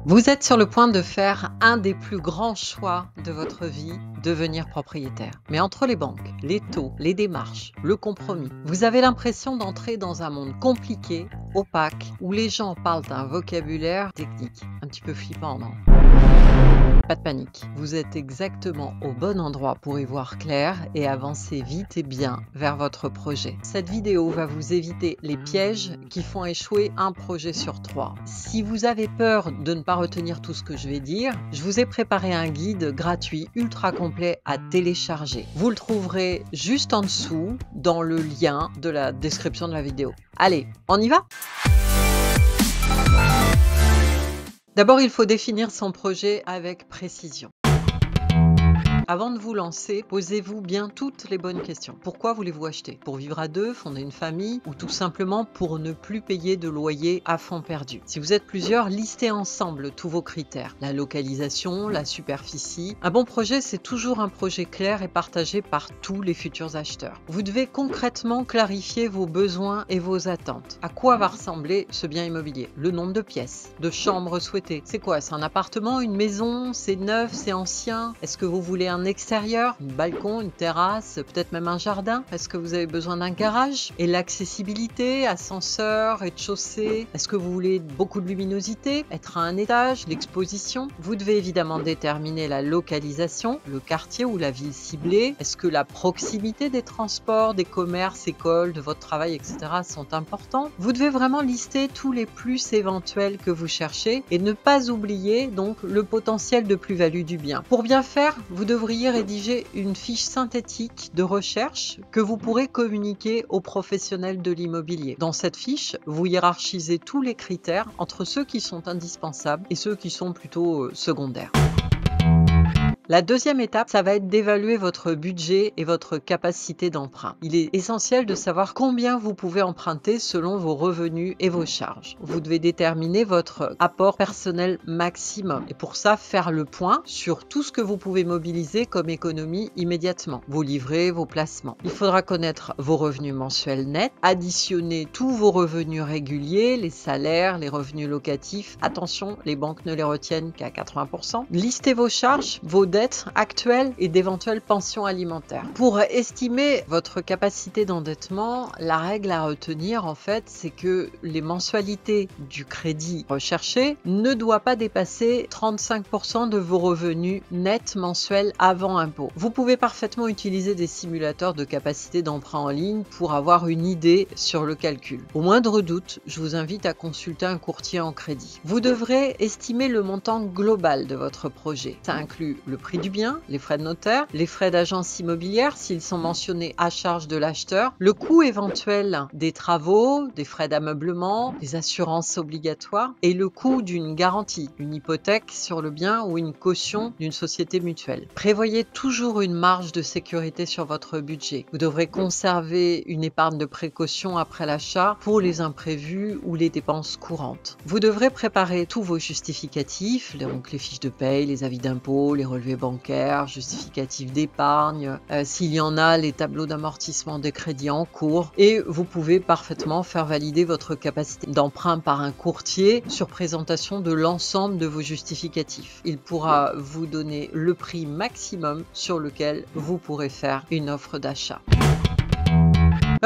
Vous êtes sur le point de faire un des plus grands choix de votre vie, devenir propriétaire. Mais entre les banques, les taux, les démarches, le compromis, vous avez l'impression d'entrer dans un monde compliqué, opaque, où les gens parlent un vocabulaire technique, un petit peu flippant, non ? Pas de panique, vous êtes exactement au bon endroit pour y voir clair et avancer vite et bien vers votre projet. Cette vidéo va vous éviter les pièges qui font échouer un projet sur 3. Si vous avez peur de ne pas retenir tout ce que je vais dire, je vous ai préparé un guide gratuit ultra complet à télécharger. Vous le trouverez juste en dessous dans le lien de la description de la vidéo. Allez, on y va ? D'abord, il faut définir son projet avec précision. Avant de vous lancer, posez-vous bien toutes les bonnes questions. Pourquoi voulez-vous acheter? Pour vivre à deux, fonder une famille ou tout simplement pour ne plus payer de loyer à fond perdu? Si vous êtes plusieurs, listez ensemble tous vos critères. La localisation, la superficie. Un bon projet, c'est toujours un projet clair et partagé par tous les futurs acheteurs. Vous devez concrètement clarifier vos besoins et vos attentes. À quoi va ressembler ce bien immobilier? Le nombre de pièces, de chambres souhaitées. C'est quoi? C'est un appartement, une maison? C'est neuf? C'est ancien? Est-ce que vous voulez un extérieur, un balcon, une terrasse, peut-être même un jardin? Est-ce que vous avez besoin d'un garage? Et l'accessibilité, ascenseur, rez-de-chaussée? Est-ce que vous voulez beaucoup de luminosité? Être à un étage, l'exposition? Vous devez évidemment déterminer la localisation, le quartier ou la ville ciblée. Est-ce que la proximité des transports, des commerces, écoles, de votre travail, etc. sont importants? Vous devez vraiment lister tous les plus éventuels que vous cherchez et ne pas oublier donc le potentiel de plus-value du bien. Pour bien faire, vous devriez rédiger une fiche synthétique de recherche que vous pourrez communiquer aux professionnels de l'immobilier. Dans cette fiche, vous hiérarchisez tous les critères entre ceux qui sont indispensables et ceux qui sont plutôt secondaires. La deuxième étape, ça va être d'évaluer votre budget et votre capacité d'emprunt. Il est essentiel de savoir combien vous pouvez emprunter selon vos revenus et vos charges. Vous devez déterminer votre apport personnel maximum et pour ça, faire le point sur tout ce que vous pouvez mobiliser comme économie immédiatement. Vos livrets, vos placements. Il faudra connaître vos revenus mensuels nets, additionner tous vos revenus réguliers, les salaires, les revenus locatifs. Attention, les banques ne les retiennent qu'à 80%. Listez vos charges, vos dettes actuelles et d'éventuelles pensions alimentaires. Pour estimer votre capacité d'endettement, la règle à retenir en fait, c'est que les mensualités du crédit recherché ne doivent pas dépasser 35% de vos revenus nets mensuels avant impôt. Vous pouvez parfaitement utiliser des simulateurs de capacité d'emprunt en ligne pour avoir une idée sur le calcul. Au moindre doute, je vous invite à consulter un courtier en crédit. Vous devrez estimer le montant global de votre projet. Ça inclut le prix du bien, les frais de notaire, les frais d'agence immobilière s'ils sont mentionnés à charge de l'acheteur, le coût éventuel des travaux, des frais d'ameublement, des assurances obligatoires et le coût d'une garantie, une hypothèque sur le bien ou une caution d'une société mutuelle. Prévoyez toujours une marge de sécurité sur votre budget. Vous devrez conserver une épargne de précaution après l'achat pour les imprévus ou les dépenses courantes. Vous devrez préparer tous vos justificatifs, donc les fiches de paye, les avis d'impôt, les relevés bancaires, justificatifs d'épargne, s'il y en a, les tableaux d'amortissement des crédits en cours et vous pouvez parfaitement faire valider votre capacité d'emprunt par un courtier sur présentation de l'ensemble de vos justificatifs. Il pourra vous donner le prix maximum sur lequel vous pourrez faire une offre d'achat.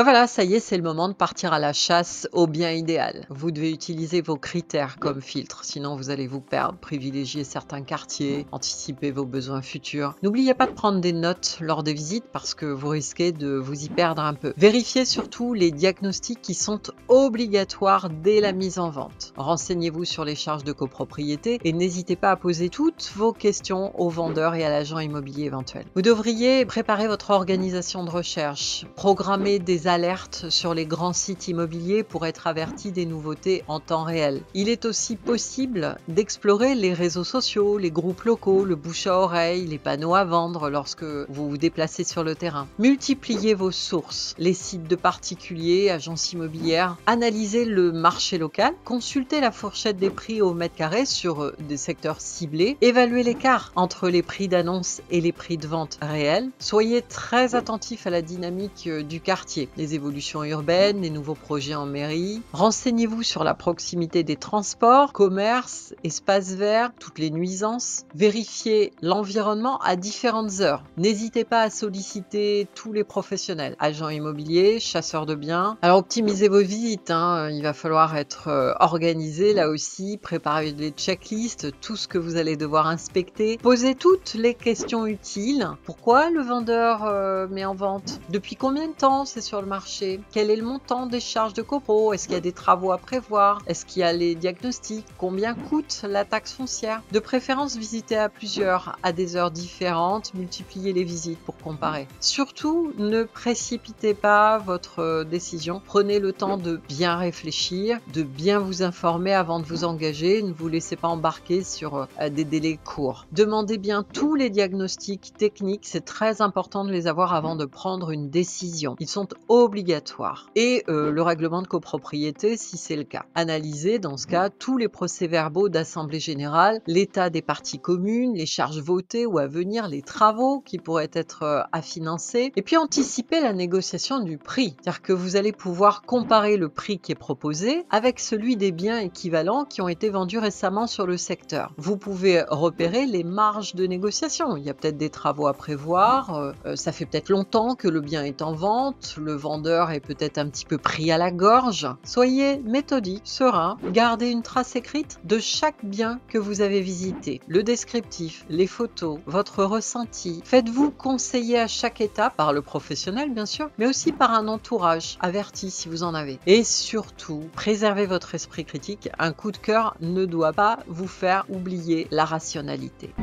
Voilà, ça y est, c'est le moment de partir à la chasse au bien idéal. Vous devez utiliser vos critères comme filtre, sinon vous allez vous perdre. Privilégiez certains quartiers, anticipez vos besoins futurs. N'oubliez pas de prendre des notes lors des visites parce que vous risquez de vous y perdre un peu. Vérifiez surtout les diagnostics qui sont obligatoires dès la mise en vente. Renseignez-vous sur les charges de copropriété et n'hésitez pas à poser toutes vos questions au vendeur et à l'agent immobilier éventuel. Vous devriez préparer votre organisation de recherche, programmer des alertes sur les grands sites immobiliers pour être averti des nouveautés en temps réel. Il est aussi possible d'explorer les réseaux sociaux, les groupes locaux, le bouche à oreille, les panneaux à vendre lorsque vous vous déplacez sur le terrain. Multipliez vos sources, les sites de particuliers, agences immobilières, analysez le marché local, consultez la fourchette des prix au mètre carré sur des secteurs ciblés, évaluez l'écart entre les prix d'annonce et les prix de vente réels, soyez très attentif à la dynamique du quartier. surveiller les évolutions urbaines, les nouveaux projets en mairie. Renseignez-vous sur la proximité des transports, commerces, espaces verts, toutes les nuisances. Vérifiez l'environnement à différentes heures. N'hésitez pas à solliciter tous les professionnels, agents immobiliers, chasseurs de biens. Alors optimisez vos visites, il va falloir être organisé là aussi, préparer les checklists, tout ce que vous allez devoir inspecter. Posez toutes les questions utiles. Pourquoi le vendeur met en vente? Depuis combien de temps c'est sur le marché? Quel est le montant des charges de copro? Est-ce qu'il y a des travaux à prévoir? Est-ce qu'il y a les diagnostics? Combien coûte la taxe foncière? De préférence, visitez à plusieurs, à des heures différentes, multipliez les visites pour comparer. Surtout, ne précipitez pas votre décision. Prenez le temps de bien réfléchir, de bien vous informer avant de vous engager. Ne vous laissez pas embarquer sur des délais courts. Demandez bien tous les diagnostics techniques. C'est très important de les avoir avant de prendre une décision. Ils sont obligatoires. Et le règlement de copropriété, si c'est le cas. Analysez dans ce cas tous les procès-verbaux d'assemblée générale, l'état des parties communes, les charges votées ou à venir, les travaux qui pourraient être à financer. Et puis anticipez la négociation du prix. C'est-à-dire que vous allez pouvoir comparer le prix qui est proposé avec celui des biens équivalents qui ont été vendus récemment sur le secteur. Vous pouvez repérer les marges de négociation. Il y a peut-être des travaux à prévoir, ça fait peut-être longtemps que le bien est en vente, le vendeur est peut-être un petit peu pris à la gorge. Soyez méthodique, serein, gardez une trace écrite de chaque bien que vous avez visité. Le descriptif, les photos, votre ressenti. Faites-vous conseiller à chaque étape par le professionnel bien sûr, mais aussi par un entourage averti si vous en avez. Et surtout, préservez votre esprit critique. Un coup de cœur ne doit pas vous faire oublier la rationalité.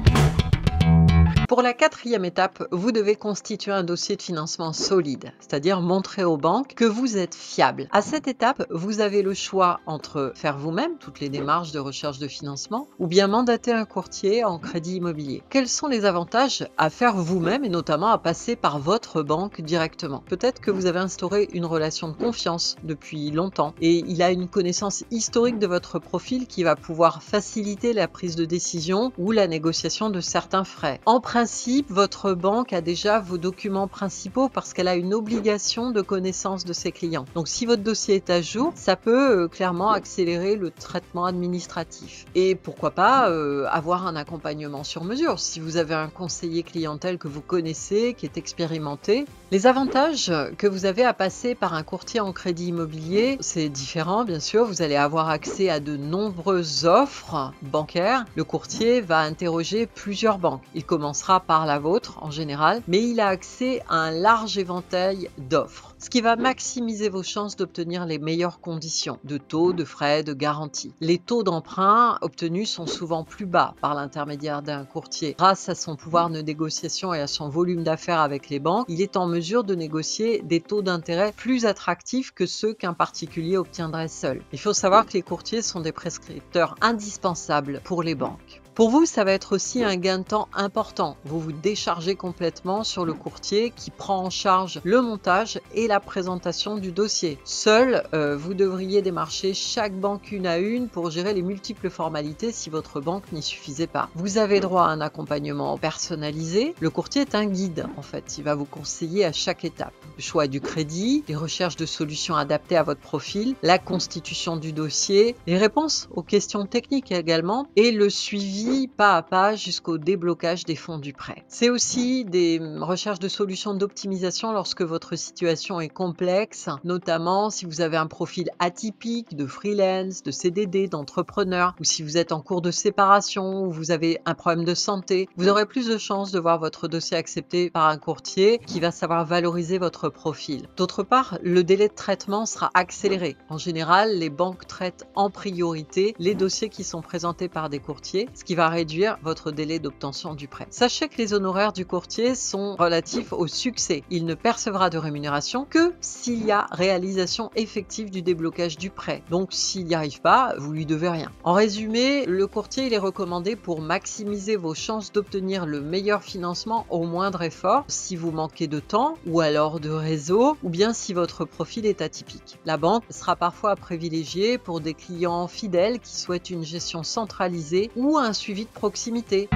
Pour la quatrième étape, vous devez constituer un dossier de financement solide, c'est-à-dire montrer aux banques que vous êtes fiable. À cette étape, vous avez le choix entre faire vous-même toutes les démarches de recherche de financement ou bien mandater un courtier en crédit immobilier. Quels sont les avantages à faire vous-même et notamment à passer par votre banque directement? Peut-être que vous avez instauré une relation de confiance depuis longtemps et il a une connaissance historique de votre profil qui va pouvoir faciliter la prise de décision ou la négociation de certains frais. En principe, votre banque a déjà vos documents principaux parce qu'elle a une obligation de connaissance de ses clients. Donc si votre dossier est à jour, ça peut clairement accélérer le traitement administratif. Et pourquoi pas avoir un accompagnement sur mesure. Si vous avez un conseiller clientèle que vous connaissez, qui est expérimenté, les avantages que vous avez à passer par un courtier en crédit immobilier, c'est différent bien sûr. Vous allez avoir accès à de nombreuses offres bancaires. Le courtier va interroger plusieurs banques. Il commencera par la vôtre en général, mais il a accès à un large éventail d'offres, ce qui va maximiser vos chances d'obtenir les meilleures conditions de taux, de frais, de garantie. Les taux d'emprunt obtenus sont souvent plus bas par l'intermédiaire d'un courtier. Grâce à son pouvoir de négociation et à son volume d'affaires avec les banques, il est en mesure de négocier des taux d'intérêt plus attractifs que ceux qu'un particulier obtiendrait seul. Il faut savoir que les courtiers sont des prescripteurs indispensables pour les banques. Pour vous, ça va être aussi un gain de temps important. Vous vous déchargez complètement sur le courtier qui prend en charge le montage et la présentation du dossier. Seul, vous devriez démarcher chaque banque une à une pour gérer les multiples formalités si votre banque n'y suffisait pas. Vous avez droit à un accompagnement personnalisé. Le courtier est un guide, en fait. Il va vous conseiller à chaque étape. Le choix du crédit, les recherches de solutions adaptées à votre profil, la constitution du dossier, les réponses aux questions techniques également et le suivi pas à pas jusqu'au déblocage des fonds du prêt. C'est aussi des recherches de solutions d'optimisation lorsque votre situation est complexe, notamment si vous avez un profil atypique de freelance, de CDD, d'entrepreneur, ou si vous êtes en cours de séparation, ou vous avez un problème de santé. Vous aurez plus de chances de voir votre dossier accepté par un courtier qui va savoir valoriser votre profil. D'autre part, le délai de traitement sera accéléré. En général, les banques traitent en priorité les dossiers qui sont présentés par des courtiers, ce qui va réduire votre délai d'obtention du prêt. Sachez que les honoraires du courtier sont relatifs au succès. Il ne percevra de rémunération que s'il y a réalisation effective du déblocage du prêt. Donc s'il n'y arrive pas, vous lui devez rien. En résumé, le courtier il est recommandé pour maximiser vos chances d'obtenir le meilleur financement au moindre effort, si vous manquez de temps ou alors de réseau, ou bien si votre profil est atypique. La banque sera parfois à privilégier pour des clients fidèles qui souhaitent une gestion centralisée ou un suivi de proximité.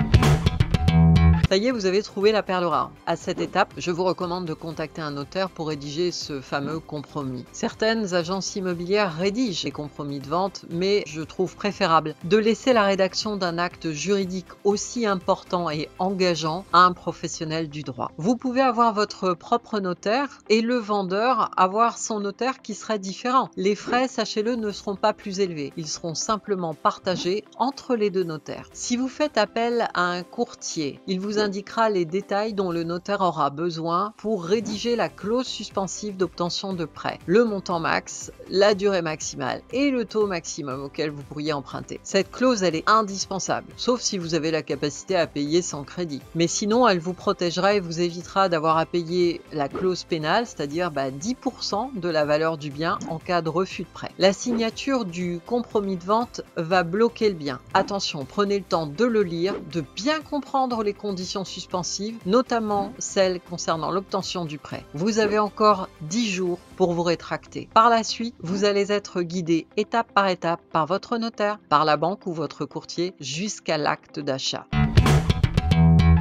Ça y est, vous avez trouvé la perle rare. À cette étape, je vous recommande de contacter un notaire pour rédiger ce fameux compromis. Certaines agences immobilières rédigent les compromis de vente, mais je trouve préférable de laisser la rédaction d'un acte juridique aussi important et engageant à un professionnel du droit. Vous pouvez avoir votre propre notaire et le vendeur avoir son notaire qui sera différent. Les frais, sachez-le, ne seront pas plus élevés. Ils seront simplement partagés entre les deux notaires. Si vous faites appel à un courtier, il vous indiquera les détails dont le notaire aura besoin pour rédiger la clause suspensive d'obtention de prêt, le montant max, la durée maximale et le taux maximum auquel vous pourriez emprunter. Cette clause, elle est indispensable, sauf si vous avez la capacité à payer sans crédit. Mais sinon, elle vous protégera et vous évitera d'avoir à payer la clause pénale, c'est-à-dire 10% de la valeur du bien en cas de refus de prêt. La signature du compromis de vente va bloquer le bien. Attention, prenez le temps de le lire, de bien comprendre les conditions suspensives, notamment celles concernant l'obtention du prêt. Vous avez encore 10 jours pour vous rétracter. Par la suite, vous allez être guidé étape par votre notaire, par la banque ou votre courtier jusqu'à l'acte d'achat.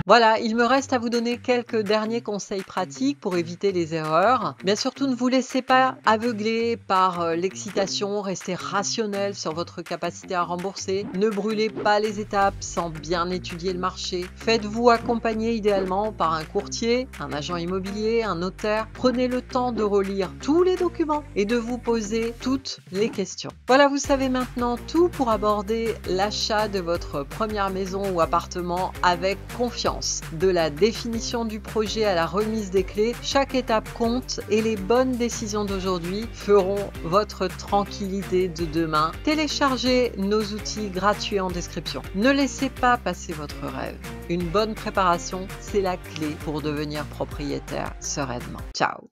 Voilà, il me reste à vous donner quelques derniers conseils pratiques pour éviter les erreurs. Bien surtout, ne vous laissez pas aveugler par l'excitation, restez rationnel sur votre capacité à rembourser. Ne brûlez pas les étapes sans bien étudier le marché. Faites-vous accompagner idéalement par un courtier, un agent immobilier, un notaire. Prenez le temps de relire tous les documents et de vous poser toutes les questions. Voilà, vous savez maintenant tout pour aborder l'achat de votre première maison ou appartement avec confiance. De la définition du projet à la remise des clés, chaque étape compte et les bonnes décisions d'aujourd'hui feront votre tranquillité de demain. Téléchargez nos outils gratuits en description. Ne laissez pas passer votre rêve. Une bonne préparation, c'est la clé pour devenir propriétaire sereinement. Ciao!